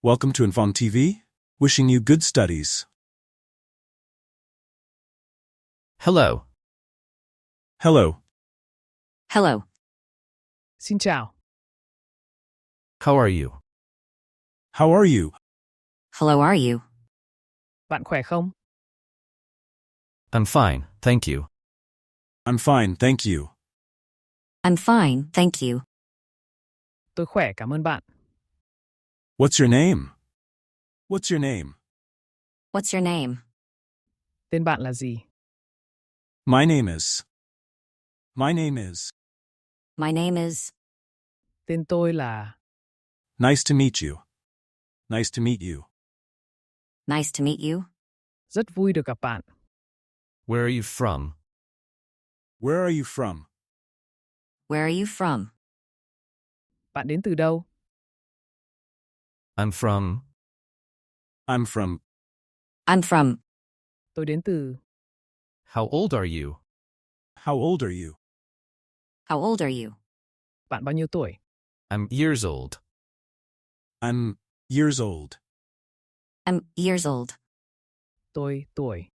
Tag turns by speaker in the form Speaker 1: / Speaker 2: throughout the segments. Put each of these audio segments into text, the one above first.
Speaker 1: Welcome to An Phong TV. Wishing you good studies.
Speaker 2: Hello.
Speaker 1: Hello.
Speaker 3: Hello.
Speaker 4: Xin chào.
Speaker 2: How are you?
Speaker 1: How are you?
Speaker 3: Hello, are you?
Speaker 4: Bạn khỏe không?
Speaker 2: I'm fine, thank you.
Speaker 1: I'm fine, thank you.
Speaker 3: I'm fine, thank you.
Speaker 4: Tôi khỏe, cảm ơn bạn.
Speaker 1: What's your name? What's your name?
Speaker 3: What's your name?
Speaker 4: Tên bạn là gì?
Speaker 1: My name is. My name is.
Speaker 3: My name is.
Speaker 4: Tên tôi là.
Speaker 1: Nice to meet you. Nice to meet you.
Speaker 3: Nice to meet you.
Speaker 4: Rất vui được gặp bạn.
Speaker 2: Where are you from?
Speaker 1: Where are you from?
Speaker 3: Where are you from?
Speaker 4: Bạn đến từ đâu?
Speaker 2: I'm from.
Speaker 1: I'm from.
Speaker 3: I'm from.
Speaker 4: Tôi đến từ.
Speaker 2: How old are you?
Speaker 1: How old are you?
Speaker 3: How old are you?
Speaker 4: Bạn bao nhiêu tuổi?
Speaker 2: I'm years old.
Speaker 1: I'm years old.
Speaker 3: I'm years old.
Speaker 4: Tôi tuổi.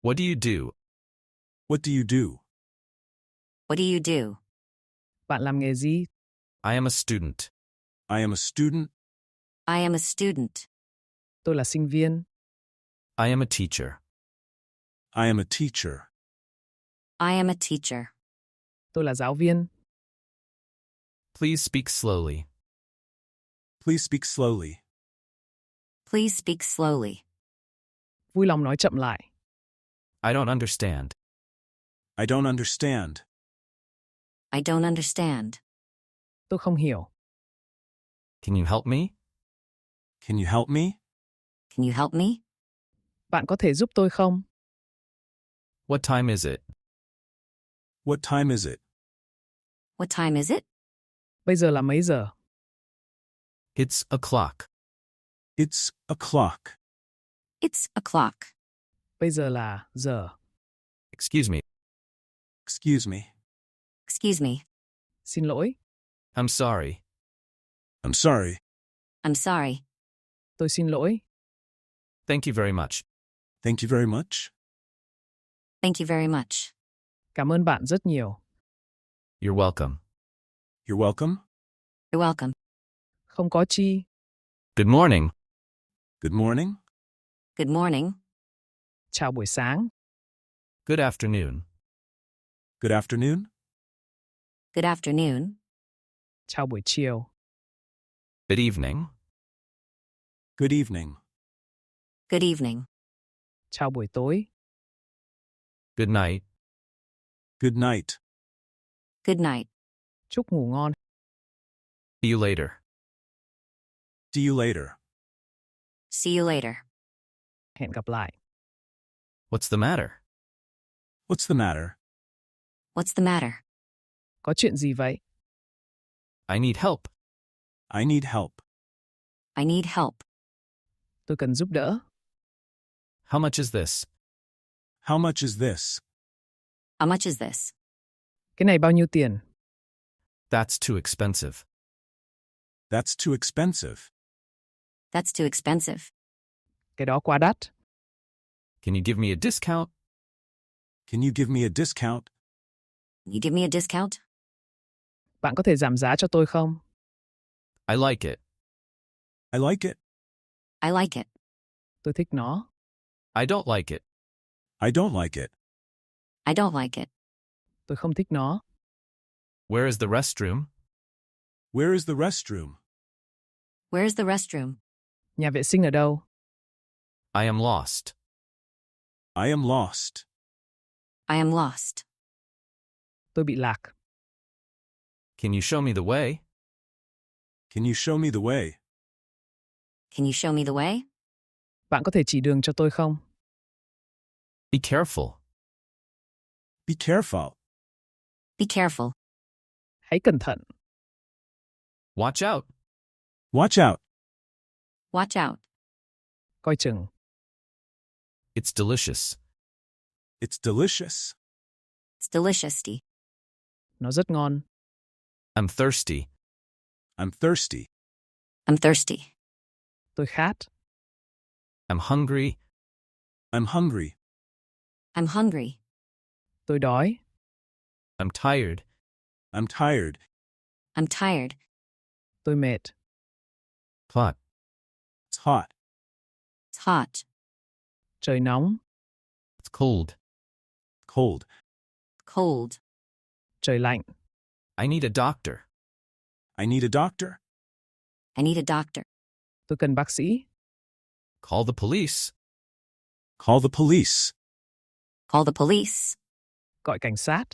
Speaker 2: What do you do?
Speaker 1: What do you do?
Speaker 3: What do you do?
Speaker 4: Bạn làm nghề gì?
Speaker 2: I am a student.
Speaker 1: I am a student.
Speaker 3: I am a student.
Speaker 4: Tôi là sinh viên.
Speaker 2: I am a teacher.
Speaker 1: I am a teacher.
Speaker 3: I am a teacher.
Speaker 4: Tôi là giáo viên.
Speaker 2: Please speak slowly.
Speaker 1: Please speak slowly.
Speaker 3: Please speak slowly.
Speaker 4: Vui lòng nói chậm lại.
Speaker 2: I don't understand.
Speaker 1: I don't understand.
Speaker 3: I don't understand.
Speaker 4: Tôi không hiểu.
Speaker 2: Can you help me?
Speaker 1: Can you help me?
Speaker 3: Can you help me?
Speaker 4: Bạn có thể giúp tôi không?
Speaker 2: What time is it?
Speaker 1: What time is it?
Speaker 3: What time is it?
Speaker 4: Bây giờ là mấy giờ?
Speaker 2: It's o'clock.
Speaker 1: It's o'clock.
Speaker 3: It's o'clock.
Speaker 4: Bây giờ là giờ.
Speaker 2: Excuse me.
Speaker 1: Excuse me.
Speaker 3: Excuse me.
Speaker 4: Xin lỗi.
Speaker 2: I'm sorry.
Speaker 1: I'm sorry.
Speaker 3: I'm sorry.
Speaker 4: Tôi xin lỗi.
Speaker 2: Thank you very much.
Speaker 1: Thank you very much.
Speaker 3: Thank you very much.
Speaker 4: Cảm ơn bạn rất nhiều.
Speaker 2: You're welcome.
Speaker 1: You're welcome.
Speaker 3: You're welcome.
Speaker 4: Không có chi.
Speaker 2: Good morning.
Speaker 1: Good morning.
Speaker 3: Good morning.
Speaker 4: Chào buổi sáng.
Speaker 2: Good afternoon.
Speaker 1: Good afternoon.
Speaker 3: Good afternoon.
Speaker 4: Chào buổi chiều.
Speaker 2: Good evening.
Speaker 1: Good evening.
Speaker 3: Good evening.
Speaker 4: Chào buổi tối.
Speaker 2: Good night.
Speaker 1: Good night.
Speaker 3: Good night.
Speaker 4: Chúc ngủ ngon.
Speaker 2: See you later.
Speaker 1: See you later.
Speaker 3: See you later.
Speaker 4: Hẹn gặp lại.
Speaker 2: What's the matter?
Speaker 1: What's the matter?
Speaker 3: What's the matter?
Speaker 4: Có chuyện gì vậy?
Speaker 2: I need help.
Speaker 1: I need help.
Speaker 3: I need help.
Speaker 4: Tôi cần giúp đỡ.
Speaker 2: How much is this?
Speaker 1: How much is this?
Speaker 3: How much is this?
Speaker 4: Cái này bao nhiêu tiền?
Speaker 2: That's too expensive.
Speaker 1: That's too expensive.
Speaker 3: That's too expensive.
Speaker 4: Cái đó quá đắt.
Speaker 2: Can you give me a discount?
Speaker 1: Can you give me a discount?
Speaker 3: Can you give me a discount?
Speaker 4: Bạn có thể giảm giá cho tôi không?
Speaker 2: I like it.
Speaker 1: I like it.
Speaker 3: I like it.
Speaker 4: Tôi thích nó.
Speaker 2: I don't like it.
Speaker 1: I don't like it.
Speaker 3: I don't like it.
Speaker 4: Tôi không thích nó.
Speaker 2: Where is the restroom?
Speaker 1: Where is the restroom?
Speaker 3: Where's the restroom?
Speaker 4: Nhà vệ sinh ở đâu?
Speaker 2: I am lost.
Speaker 1: I am lost.
Speaker 3: I am lost.
Speaker 4: Tôi bị lạc.
Speaker 2: Can you show me the way?
Speaker 1: Can you show me the way?
Speaker 3: Can you show me the way?
Speaker 4: Bạn có thể chỉ đường cho tôi không?
Speaker 2: Be careful.
Speaker 1: Be careful.
Speaker 3: Be careful.
Speaker 4: Hãy cẩn thận.
Speaker 2: Watch out.
Speaker 1: Watch out.
Speaker 3: Watch out.
Speaker 4: Coi chừng.
Speaker 2: It's delicious.
Speaker 1: It's delicious.
Speaker 3: It's delicious.
Speaker 4: Nó rất ngon.
Speaker 2: I'm thirsty.
Speaker 1: I'm thirsty.
Speaker 3: I'm thirsty.
Speaker 4: Tôi khát.
Speaker 2: I'm hungry.
Speaker 1: I'm hungry.
Speaker 3: I'm hungry.
Speaker 4: Tôi đói.
Speaker 2: I'm tired.
Speaker 1: I'm tired.
Speaker 3: I'm tired.
Speaker 4: Tôi mệt.
Speaker 2: Hot.
Speaker 1: It's hot.
Speaker 3: It's hot.
Speaker 4: Trời nóng.
Speaker 2: It's cold.
Speaker 1: Cold.
Speaker 3: Cold.
Speaker 4: Trời lạnh.
Speaker 2: I need a doctor.
Speaker 1: I need a doctor.
Speaker 3: I need a doctor.
Speaker 4: Tôi cần bác sĩ.
Speaker 2: Call the police.
Speaker 1: Call the police.
Speaker 3: Call the police.
Speaker 4: Gọi cảnh sát.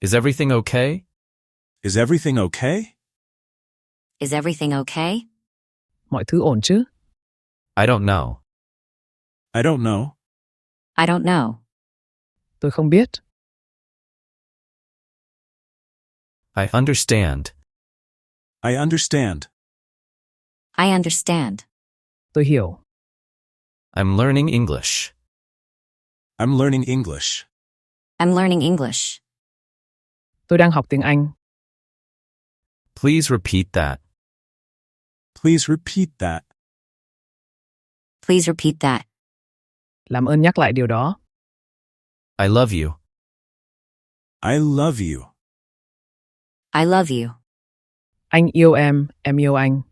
Speaker 2: Is everything okay?
Speaker 1: Is everything okay?
Speaker 3: Is everything okay?
Speaker 4: Mọi thứ ổn chứ?
Speaker 2: I don't know.
Speaker 1: I don't know.
Speaker 3: I don't know.
Speaker 4: Tôi không biết.
Speaker 2: I understand.
Speaker 1: I understand.
Speaker 3: I understand.
Speaker 4: Tôi hiểu.
Speaker 2: I'm learning English.
Speaker 1: I'm learning English.
Speaker 3: I'm learning English.
Speaker 4: Tôi đang học tiếng Anh.
Speaker 2: Please repeat that.
Speaker 1: Please repeat that.
Speaker 3: Please repeat that.
Speaker 4: Làm ơn nhắc lại điều đó.
Speaker 2: I love you.
Speaker 1: I love you.
Speaker 3: I love you.
Speaker 4: Anh yêu em yêu anh.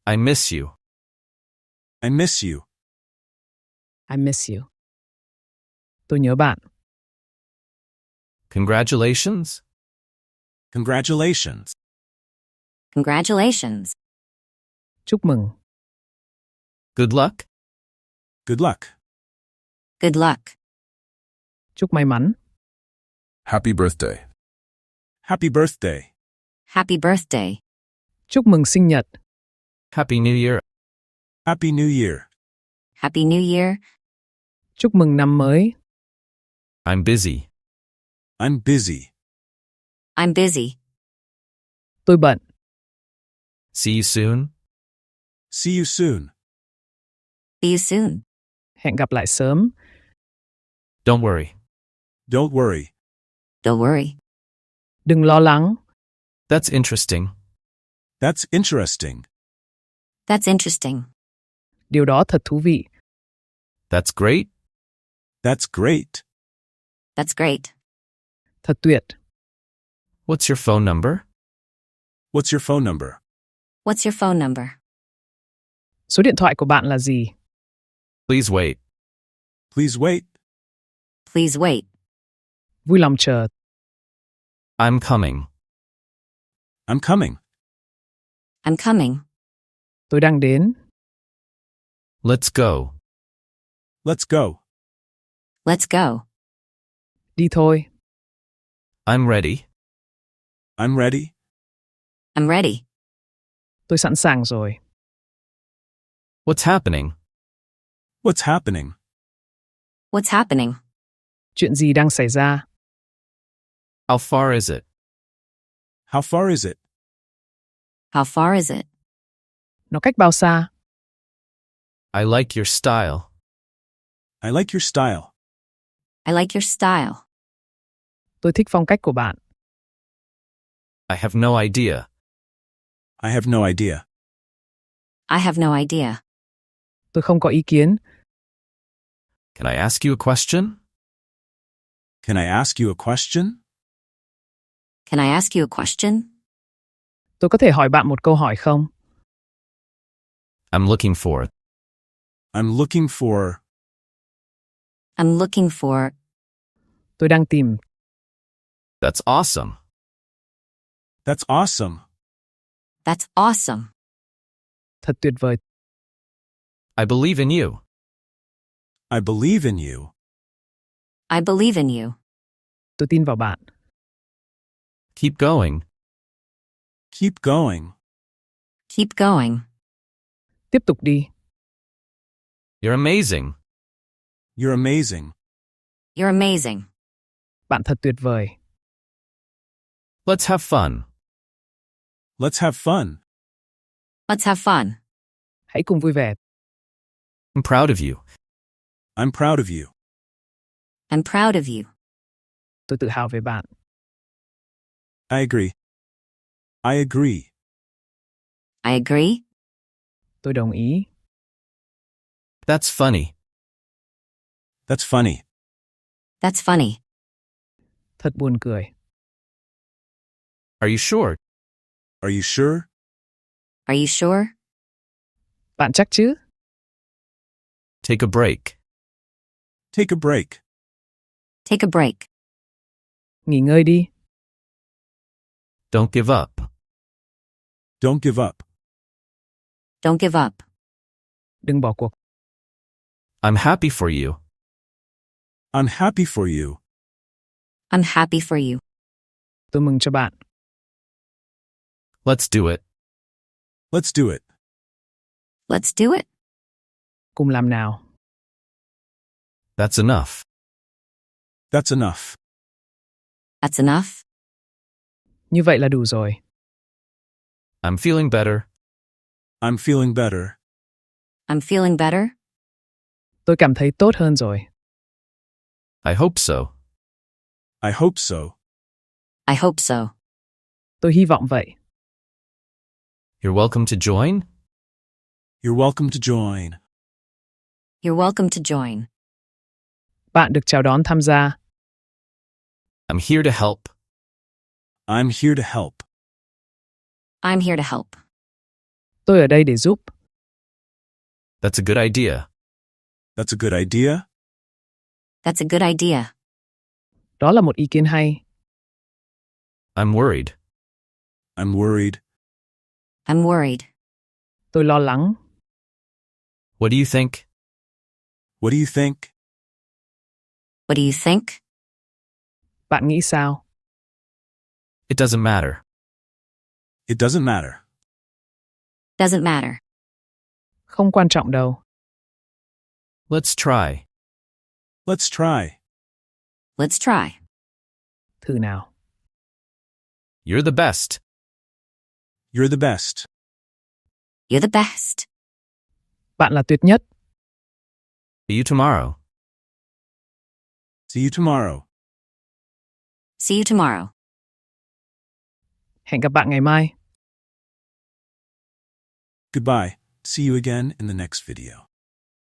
Speaker 2: I miss you.
Speaker 1: I miss you.
Speaker 4: I miss you. Tôi nhớ bạn.
Speaker 2: Congratulations.
Speaker 1: Congratulations.
Speaker 3: Congratulations.
Speaker 4: Chúc mừng.
Speaker 2: Good luck.
Speaker 1: Good luck.
Speaker 3: Good luck.
Speaker 4: Chúc may mắn.
Speaker 1: Happy birthday. Happy birthday.
Speaker 3: Happy birthday.
Speaker 4: Chúc mừng sinh nhật.
Speaker 2: Happy New Year.
Speaker 1: Happy New Year.
Speaker 3: Happy New Year.
Speaker 4: Chúc mừng năm mới.
Speaker 2: I'm busy.
Speaker 1: I'm busy.
Speaker 3: I'm busy.
Speaker 4: Tôi bận.
Speaker 2: See you soon.
Speaker 1: See you soon.
Speaker 3: See you soon.
Speaker 4: Hẹn gặp lại sớm.
Speaker 2: Don't worry.
Speaker 1: Don't worry.
Speaker 3: Don't worry.
Speaker 4: Đừng lo lắng.
Speaker 2: That's interesting.
Speaker 1: That's interesting.
Speaker 3: That's interesting.
Speaker 4: Điều đó thật thú vị.
Speaker 2: That's great.
Speaker 1: That's great.
Speaker 3: That's great.
Speaker 4: Thật tuyệt.
Speaker 2: What's your phone number?
Speaker 1: What's your phone number?
Speaker 3: What's your phone number?
Speaker 4: Số điện thoại của bạn là gì?
Speaker 2: Please wait.
Speaker 1: Please wait.
Speaker 3: Please wait.
Speaker 4: Vui lòng chờ.
Speaker 2: I'm coming.
Speaker 1: I'm coming.
Speaker 3: I'm coming.
Speaker 4: Tôi đang đến.
Speaker 2: Let's go.
Speaker 1: Let's go.
Speaker 3: Let's go.
Speaker 4: Đi thôi.
Speaker 2: I'm ready.
Speaker 1: I'm ready.
Speaker 3: I'm ready.
Speaker 4: Tôi sẵn sàng rồi.
Speaker 2: What's happening?
Speaker 1: What's happening?
Speaker 3: What's happening?
Speaker 4: Chuyện gì đang xảy ra?
Speaker 2: How far is it?
Speaker 1: How far is it?
Speaker 3: How far is it?
Speaker 4: Nó cách bao xa?
Speaker 2: I like your style.
Speaker 1: I like your style.
Speaker 3: I like your style.
Speaker 4: Tôi thích phong cách của bạn.
Speaker 2: I have no idea.
Speaker 1: I have no idea.
Speaker 3: I have no idea.
Speaker 4: Tôi không có ý kiến.
Speaker 2: Can I ask you a question?
Speaker 1: Can I ask you a question?
Speaker 3: Can I ask you a question?
Speaker 4: Tôi có thể hỏi bạn một câu hỏi không?
Speaker 2: I'm looking for.
Speaker 1: I'm looking for.
Speaker 3: I'm looking for.
Speaker 4: Tôi đang tìm.
Speaker 2: That's awesome.
Speaker 1: That's awesome.
Speaker 3: That's awesome.
Speaker 4: Thật tuyệt vời.
Speaker 2: I believe in you.
Speaker 1: I believe in you.
Speaker 3: I believe in you.
Speaker 4: Tôi tin vào bạn.
Speaker 2: Keep going.
Speaker 1: Keep going.
Speaker 3: Keep going.
Speaker 4: Tiếp tục đi.
Speaker 2: You're amazing.
Speaker 1: You're amazing.
Speaker 3: You're amazing.
Speaker 4: Bạn thật tuyệt vời.
Speaker 2: Let's have fun.
Speaker 1: Let's have fun.
Speaker 3: Let's have fun.
Speaker 4: Hãy cùng vui vẻ.
Speaker 2: I'm proud of you.
Speaker 1: I'm proud of you.
Speaker 3: I'm proud of you.
Speaker 4: Tôi tự hào về bạn.
Speaker 1: I agree. I agree.
Speaker 3: I agree.
Speaker 4: Tôi đồng ý.
Speaker 2: That's funny.
Speaker 1: That's funny.
Speaker 3: That's funny.
Speaker 4: Thật buồn cười.
Speaker 2: Are you sure?
Speaker 1: Are you sure?
Speaker 3: Are you sure?
Speaker 4: Bạn chắc chứ?
Speaker 2: Take a break.
Speaker 1: Take a break.
Speaker 3: Take a break.
Speaker 4: Nghỉ ngơi đi.
Speaker 2: Don't give up.
Speaker 1: Don't give up.
Speaker 3: Don't give up.
Speaker 4: Đừng bỏ cuộc.
Speaker 2: I'm happy for you.
Speaker 1: I'm happy for you.
Speaker 3: I'm happy for you.
Speaker 4: Tôi mừng cho bạn.
Speaker 2: Let's do it.
Speaker 1: Let's do it.
Speaker 3: Let's do it.
Speaker 4: Cùng làm nào.
Speaker 2: That's enough.
Speaker 1: That's enough.
Speaker 3: That's enough.
Speaker 4: Như vậy là đủ rồi.
Speaker 2: I'm feeling better.
Speaker 1: I'm feeling better.
Speaker 3: I'm feeling better.
Speaker 4: Tôi cảm thấy tốt hơn rồi.
Speaker 2: I hope so.
Speaker 1: I hope so.
Speaker 3: I hope so.
Speaker 4: Tôi hy vọng vậy.
Speaker 2: You're welcome to join.
Speaker 1: You're welcome to join.
Speaker 3: You're welcome to join.
Speaker 4: Bạn được chào đón tham gia.
Speaker 2: I'm here to help.
Speaker 1: I'm here to help.
Speaker 3: I'm here to help.
Speaker 4: Tôi ở đây để giúp.
Speaker 2: That's a good idea.
Speaker 1: That's a good idea.
Speaker 3: That's a good idea.
Speaker 4: Đó là một ý kiến hay.
Speaker 2: I'm worried.
Speaker 1: I'm worried.
Speaker 3: I'm worried.
Speaker 4: Tôi lo lắng.
Speaker 2: What do you think?
Speaker 1: What do you think?
Speaker 3: What do you think?
Speaker 4: Bạn nghĩ sao?
Speaker 2: It doesn't matter.
Speaker 1: It doesn't matter.
Speaker 3: Doesn't matter.
Speaker 4: Không quan trọng đâu.
Speaker 2: Let's try.
Speaker 1: Let's try.
Speaker 3: Let's try.
Speaker 4: Thử nào.
Speaker 2: You're the best.
Speaker 1: You're the best.
Speaker 3: You're the best.
Speaker 4: Bạn là tuyệt nhất.
Speaker 2: See you tomorrow.
Speaker 1: See you tomorrow.
Speaker 3: See you tomorrow.
Speaker 4: Hẹn gặp bạn ngày mai.
Speaker 1: Goodbye. See you again in the next video.